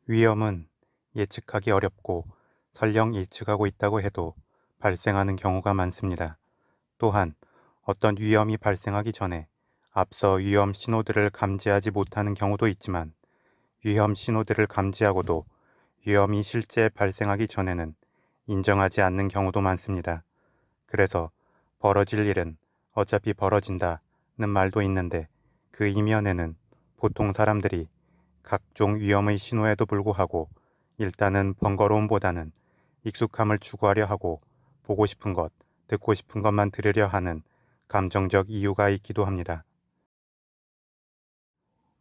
위험은 예측하기 어렵고 설령 예측하고 있다고 해도 발생하는 경우가 많습니다. 또한 어떤 위험이 발생하기 전에 앞서 위험 신호들을 감지하지 못하는 경우도 있지만 위험 신호들을 감지하고도 위험이 실제 발생하기 전에는 인정하지 않는 경우도 많습니다. 그래서 벌어질 일은 어차피 벌어진다는 말도 있는데 그 이면에는 보통 사람들이 각종 위험의 신호에도 불구하고 일단은 번거로움보다는 익숙함을 추구하려 하고 보고 싶은 것, 듣고 싶은 것만 들으려 하는 감정적 이유가 있기도 합니다.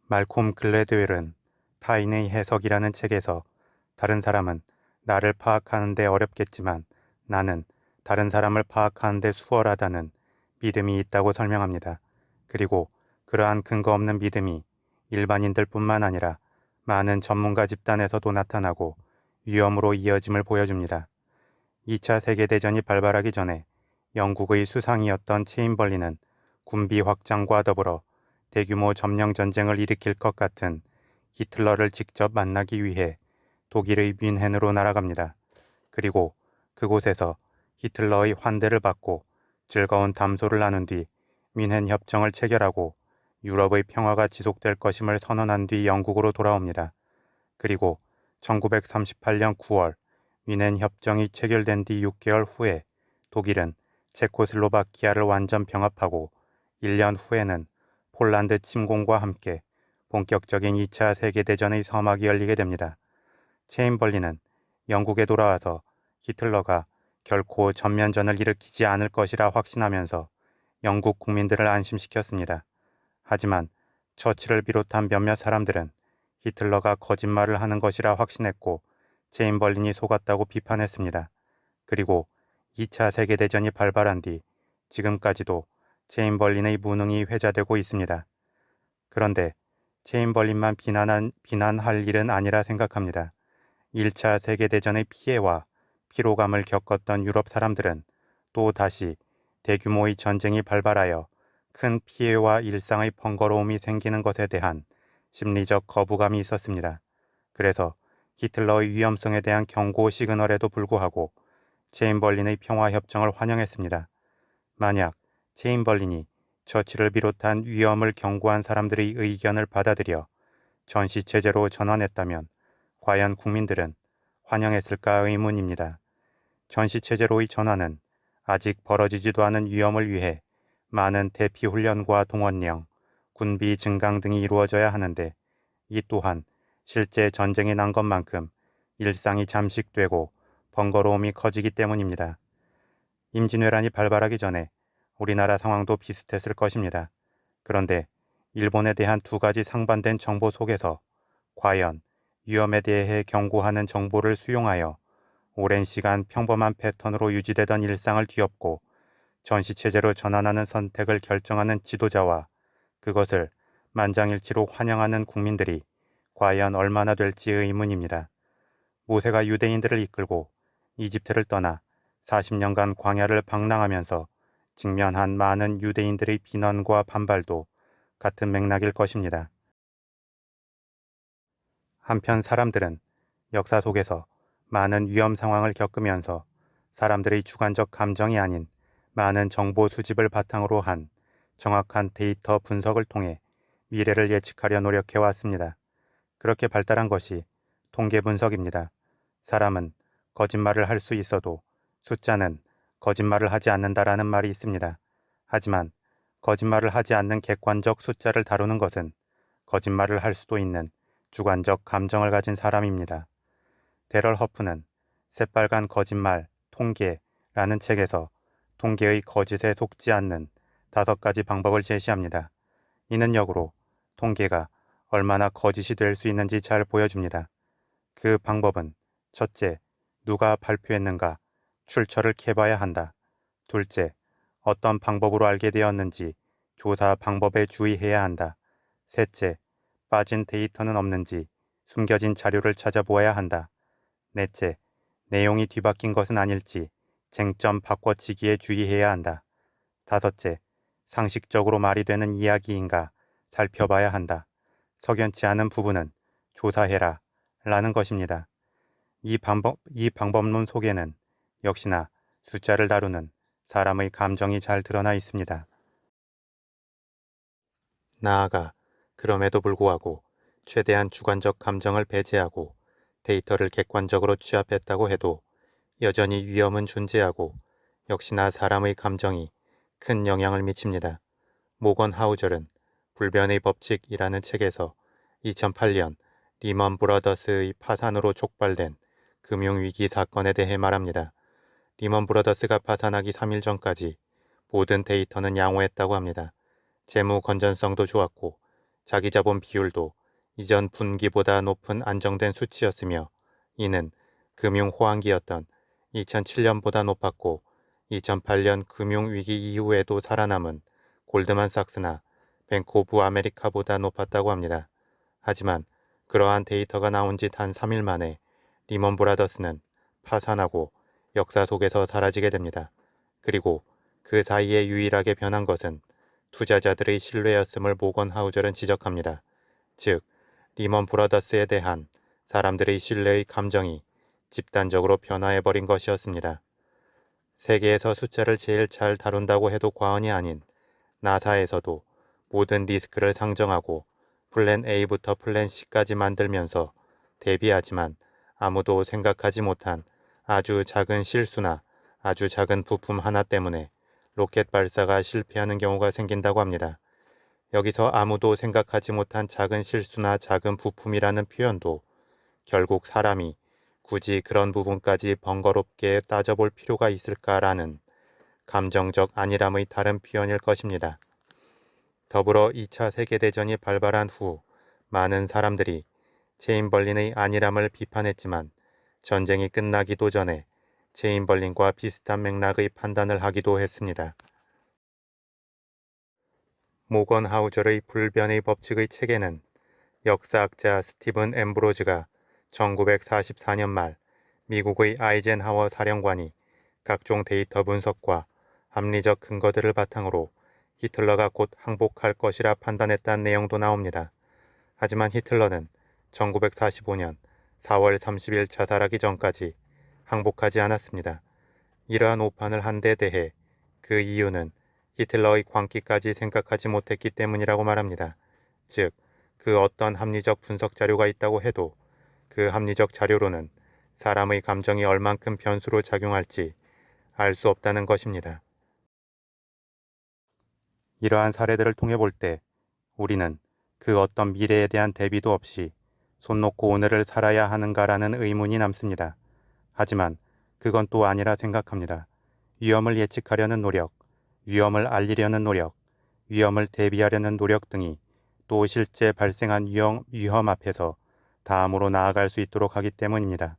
말콤 글래드웰은 타인의 해석이라는 책에서 다른 사람은 나를 파악하는 데 어렵겠지만 나는 다른 사람을 파악하는 데 수월하다는 믿음이 있다고 설명합니다. 그리고 그러한 근거 없는 믿음이 일반인들 뿐만 아니라 많은 전문가 집단에서도 나타나고 위험으로 이어짐을 보여줍니다. 2차 세계대전이 발발하기 전에 영국의 수상이었던 체인벌린은 군비 확장과 더불어 대규모 점령 전쟁을 일으킬 것 같은 히틀러를 직접 만나기 위해 독일의 뮌헨으로 날아갑니다. 그리고 그곳에서 히틀러의 환대를 받고 즐거운 담소를 나눈 뒤 뮌헨 협정을 체결하고 유럽의 평화가 지속될 것임을 선언한 뒤 영국으로 돌아옵니다. 그리고 1938년 9월 뮌헨 협정이 체결된 뒤 6개월 후에 독일은 체코슬로바키아를 완전 병합하고 1년 후에는 폴란드 침공과 함께 본격적인 2차 세계대전의 서막이 열리게 됩니다. 체인벌린은 영국에 돌아와서 히틀러가 결코 전면전을 일으키지 않을 것이라 확신하면서 영국 국민들을 안심시켰습니다. 하지만 처칠을 비롯한 몇몇 사람들은 히틀러가 거짓말을 하는 것이라 확신했고 체인벌린이 속았다고 비판했습니다. 그리고 2차 세계대전이 발발한 뒤 지금까지도 체인벌린의 무능이 회자되고 있습니다. 그런데 체인벌린만 비난할 일은 아니라 생각합니다. 1차 세계대전의 피해와 피로감을 겪었던 유럽 사람들은 또 다시 대규모의 전쟁이 발발하여 큰 피해와 일상의 번거로움이 생기는 것에 대한 심리적 거부감이 있었습니다. 그래서 히틀러의 위험성에 대한 경고 시그널에도 불구하고 체인벌린의 평화협정을 환영했습니다. 만약 체인벌린이 처치를 비롯한 위험을 경고한 사람들의 의견을 받아들여 전시체제로 전환했다면 과연 국민들은 환영했을까 의문입니다. 전시체제로의 전환은 아직 벌어지지도 않은 위험을 위해 많은 대피훈련과 동원령, 군비 증강 등이 이루어져야 하는데 이 또한 실제 전쟁이 난 것만큼 일상이 잠식되고 번거로움이 커지기 때문입니다. 임진왜란이 발발하기 전에 우리나라 상황도 비슷했을 것입니다. 그런데 일본에 대한 두 가지 상반된 정보 속에서 과연 위험에 대해 경고하는 정보를 수용하여 오랜 시간 평범한 패턴으로 유지되던 일상을 뒤엎고 전시체제로 전환하는 선택을 결정하는 지도자와 그것을 만장일치로 환영하는 국민들이 과연 얼마나 될지 의문입니다. 모세가 유대인들을 이끌고 이집트를 떠나 40년간 광야를 방랑하면서 직면한 많은 유대인들의 비난과 반발도 같은 맥락일 것입니다. 한편 사람들은 역사 속에서 많은 위험 상황을 겪으면서 사람들의 주관적 감정이 아닌 많은 정보 수집을 바탕으로 한 정확한 데이터 분석을 통해 미래를 예측하려 노력해 왔습니다. 그렇게 발달한 것이 통계 분석입니다. 사람은 거짓말을 할 수 있어도 숫자는 거짓말을 하지 않는다라는 말이 있습니다. 하지만 거짓말을 하지 않는 객관적 숫자를 다루는 것은 거짓말을 할 수도 있는 주관적 감정을 가진 사람입니다. 데럴 허프는 새빨간 거짓말, 통계라는 책에서 통계의 거짓에 속지 않는 5가지 방법을 제시합니다. 이는 역으로 통계가 얼마나 거짓이 될 수 있는지 잘 보여줍니다. 그 방법은 첫째, 누가 발표했는가 출처를 캐봐야 한다. 둘째, 어떤 방법으로 알게 되었는지 조사 방법에 주의해야 한다. 셋째, 빠진 데이터는 없는지 숨겨진 자료를 찾아보아야 한다. 넷째, 내용이 뒤바뀐 것은 아닐지 쟁점 바꿔치기에 주의해야 한다. 다섯째, 상식적으로 말이 되는 이야기인가 살펴봐야 한다. 석연치 않은 부분은 조사해라 라는 것입니다. 이 방법론 속에는 역시나 숫자를 다루는 사람의 감정이 잘 드러나 있습니다. 나아가 그럼에도 불구하고 최대한 주관적 감정을 배제하고 데이터를 객관적으로 취합했다고 해도 여전히 위험은 존재하고 역시나 사람의 감정이 큰 영향을 미칩니다. 모건 하우절은 불변의 법칙이라는 책에서 2008년 리먼 브러더스의 파산으로 촉발된 금융위기 사건에 대해 말합니다. 리먼 브러더스가 파산하기 3일 전까지 모든 데이터는 양호했다고 합니다. 재무 건전성도 좋았고 자기 자본 비율도 이전 분기보다 높은 안정된 수치였으며 이는 금융 호황기였던 2007년보다 높았고 2008년 금융위기 이후에도 살아남은 골드만삭스나 뱅크 오브 아메리카보다 높았다고 합니다. 하지만 그러한 데이터가 나온 지 단 3일 만에 리먼 브라더스는 파산하고 역사 속에서 사라지게 됩니다. 그리고 그 사이에 유일하게 변한 것은 투자자들의 신뢰였음을 모건 하우절은 지적합니다. 즉, 리먼 브라더스에 대한 사람들의 신뢰의 감정이 집단적으로 변화해버린 것이었습니다. 세계에서 숫자를 제일 잘 다룬다고 해도 과언이 아닌 나사에서도 모든 리스크를 상정하고 플랜 A부터 플랜 C까지 만들면서 대비하지만 아무도 생각하지 못한 아주 작은 실수나 아주 작은 부품 하나 때문에 로켓 발사가 실패하는 경우가 생긴다고 합니다. 여기서 아무도 생각하지 못한 작은 실수나 작은 부품이라는 표현도 결국 사람이 굳이 그런 부분까지 번거롭게 따져볼 필요가 있을까라는 감정적 안일함의 다른 표현일 것입니다. 더불어 2차 세계대전이 발발한 후 많은 사람들이 체인벌린의 안일함을 비판했지만 전쟁이 끝나기도 전에 체인벌린과 비슷한 맥락의 판단을 하기도 했습니다. 모건 하우절의 불변의 법칙의 책에는 역사학자 스티븐 엠브로즈가 1944년 말 미국의 아이젠하워 사령관이 각종 데이터 분석과 합리적 근거들을 바탕으로 히틀러가 곧 항복할 것이라 판단했다는 내용도 나옵니다. 하지만 히틀러는 1945년 4월 30일 자살하기 전까지 항복하지 않았습니다. 이러한 오판을 한 데 대해 그 이유는 히틀러의 광기까지 생각하지 못했기 때문이라고 말합니다. 즉, 그 어떤 합리적 분석 자료가 있다고 해도 그 합리적 자료로는 사람의 감정이 얼만큼 변수로 작용할지 알 수 없다는 것입니다. 이러한 사례들을 통해 볼 때 우리는 그 어떤 미래에 대한 대비도 없이 손 놓고 오늘을 살아야 하는가라는 의문이 남습니다. 하지만 그건 또 아니라 생각합니다. 위험을 예측하려는 노력, 위험을 알리려는 노력, 위험을 대비하려는 노력 등이 또 실제 발생한 위험 앞에서 다음으로 나아갈 수 있도록 하기 때문입니다.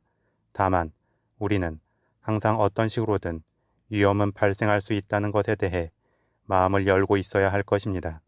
다만 우리는 항상 어떤 식으로든 위험은 발생할 수 있다는 것에 대해 마음을 열고 있어야 할 것입니다.